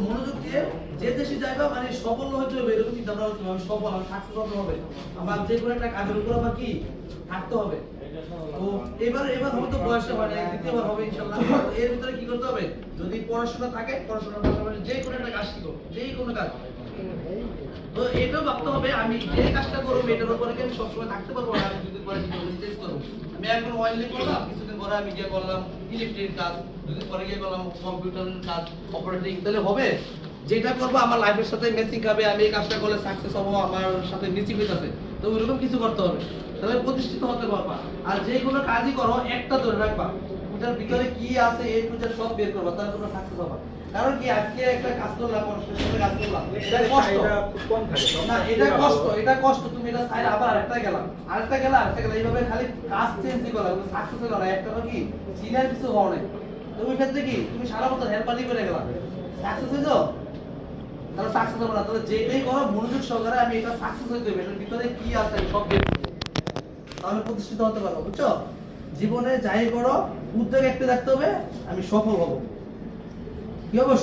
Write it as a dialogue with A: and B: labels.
A: মনোযোগ দিয়ে যে দেশে যাইবা মানে সফল হইতে হবে এরকম চিন্তা ভাবনা করতে হবে। আমি সফল, আমি সাকসেস হতে হবে, আমার যে কোনো একটা কাজের উপর আমার কি থাকতে হবে। তো এবার হয়তো বয়সে হয় না, দ্বিতীয়বার হবে ইনশাআল্লাহ। এর ভিতরে কি করতে হবে, যদি পড়াশোনা থাকে পড়াশোনার পাশাপাশি যে কোনো একটা কাজ শিখো, যে কোনো কাজ। তো এটাও ভাবতে হবে আমি যে কাজটা করবো এটার উপরে কি আমি সবসময় থাকতে পারবো না, আমি দুদিন পরে চেঞ্জ করবো। আমি এখন ওয়েল্ডিং করলাম, কিছুদিন পরে আমি গিয়ে করলাম ইলেকট্রিক কাজ, দুদিন পরে গিয়ে করলাম কম্পিউটারের কাজ, অপারেটিং, তাহলে হবে? যেটা করবো আমার লাইফের সাথে ম্যাচিং খাবে, আমি এই কাজটা করলে সাকসেস হবো, আমার সাথে ম্যাচিং হইতাছে, তো ওইরকম কিছু করতে হবে, তাহলে প্রতিষ্ঠিত হতে পারবা। আর যে কোনো কাজই করো একটা ধরে রাখবা, ওটার ভিতরে কি আছে এই টু জেড সব বের করবা, তাহলে তোমরা সাকসেস হবা। কারণ কি আজকে একটা কাজ করলাম, পড়াশোনার সাথে কাজ করলাম, এটা কষ্ট
B: কম থাকে
A: না, এটা কষ্ট, তুমি এটা সাইড আবার আরেকটা গেলাম, এইভাবে খালি কাজ চেঞ্জ করলাম, সাকসেস হলো না, একটা কি সিনিয়র কিছু হওয়া নাই। তো ওই ক্ষেত্রে কি তুমি সারা বছর হেল্পারই করে গেলাম, সাকসেস হইছো? তাহলে সাকসেস হবে না। তাহলে যেটাই করো মনোযোগ সহকারে আমি এটা সাকসেস হইতে হবে, এটার ভিতরে কি আছে সব বের করবো, তাহলে প্রতিষ্ঠিত হতে পারবো। বুঝছো? জীবনে যাই করো উদ্যোগ একটা রাখতে হবে, আমি সফল হব। কি হবে?